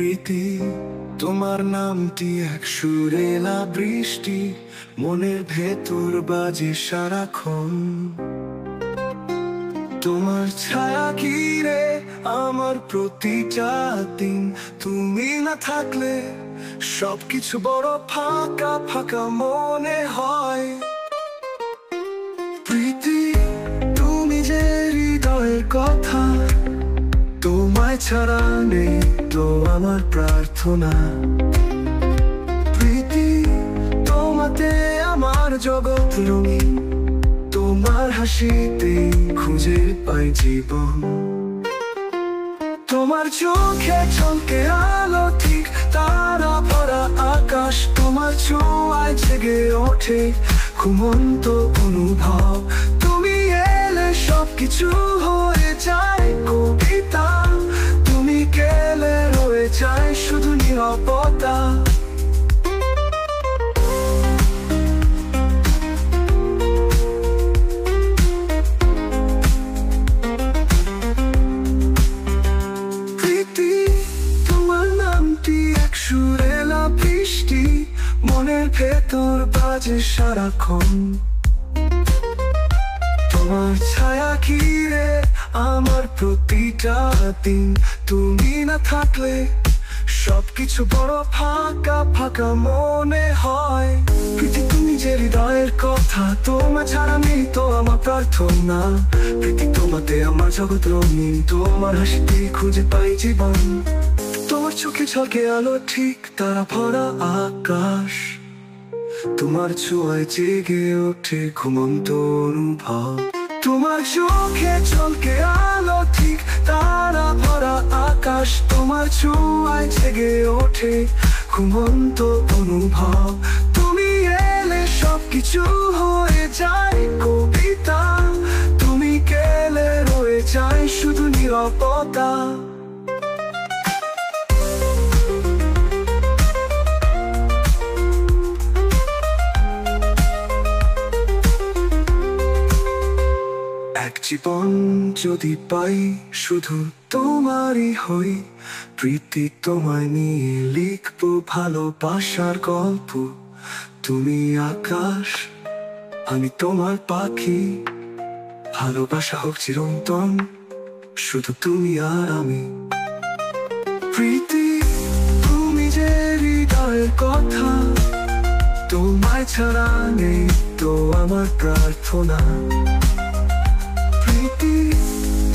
প্রীতি, তোমার নামটি এক সুরেলা বৃষ্টি, মনের ভেতর বাজে সারাক্ষণ। তোমার ছায়া ঘিরে আমার প্রতিটা দিন, তুমি না থাকলে সবকিছু বড় ফাঁকা ফাঁকা মনে হয়। প্রীতি, তুমি যে হৃদয়ের কথা, তোমায় ছাড়া নেই তো আমার প্রার্থনা। প্রীতি, তোমাতে আমার জগৎ রঙিন, তোমার হাসিতে খুঁজে পাই জীবন। তোমার চোখে চমকে আলো, ঠিক তারা ভরা আকাশ, তোমার ছোঁয়ায় জেগে ওঠে ঘুমন্ত অনুভব। তুমি এলে সবকিছু হয়ে যায় কবিতা, তুমি গেলে রয়ে যায় শুধু নীরবতা। প্রীতি, তোমার নামটি এক সুরেলা বৃষ্টি, মনের ভেতর বাজে সারাক্ষণ। তোমার ছায়া ঘিরে আমার প্রতিটা দিন, তুমি না থাকলে সবকিছু বড় ফাঁকা ফাঁকা মনে হয়। প্রীতি, তুমি যে হৃদয়ের কথা, তোমার ছাড়া নেই তো আমার প্রার্থনা। প্রীতি, তোমাতে আমার জগৎ রঙিন, তোমার হাসিতে খুঁজে পাই জীবন। তোমার চোখে ঝলকে আলো, ঠিক তারা ভরা আকাশ, তোমার ছোঁয়ায় জেগে ওঠে ঘুমন্ত অনুভব। তোমার চোখে ঝলকে আলো, ঠিক তারা ভরা আকাশ, তোমার ছোঁয়ায় জেগে ওঠে ঘুমন্ত অনুভব। তুমি এলে সবকিছু হয়ে যায় কবিতা, তুমি গেলে রয়ে যায় শুধু নীরবতা। এক জীবন যদি পাই শুধু তোমারই হই, প্রীতি, তোমায় নিয়ে লিখবো ভালোবাসার গল্প। তুমি আকাশ, আমি তোমার পাখি, ভালোবাসা হোক চিরন্তন, শুধু তুমি আর আমি। প্রীতি, তুমি যে হৃদয়ের কথা, তোমায় ছাড়া নেই তো আমার প্রার্থনা। প্রীতি,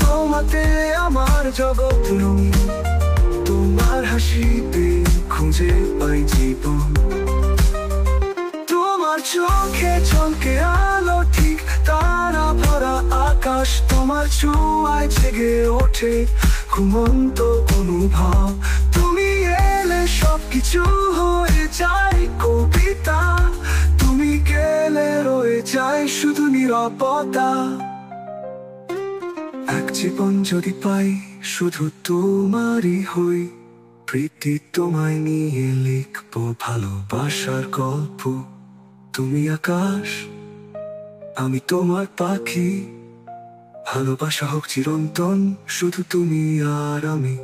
তোমাতে আমার জগৎ রঙিন, তোমার হাসিতে খুঁজে পাই জীবন। তোমার চোখে চমকে আলো, ঠিক তারা ভরা আকাশ, তোমার ছোঁয়ায় জেগে ওঠে ঘুমন্ত অনুভব। তুমি এলে সবকিছু হয়ে যায় কবিতা, তুমি গেলে রয়ে যায় শুধু নীরবতা। এক জীবন যদি পাই শুধু তোমারই হই, প্রীতি, তোমায় নিয়ে লিখবো ভালোবাসার গল্প। তুমি আকাশ, আমি তোমার পাখি, ভালোবাসা হোক চিরন্তন, শুধু তুমি আর আমি।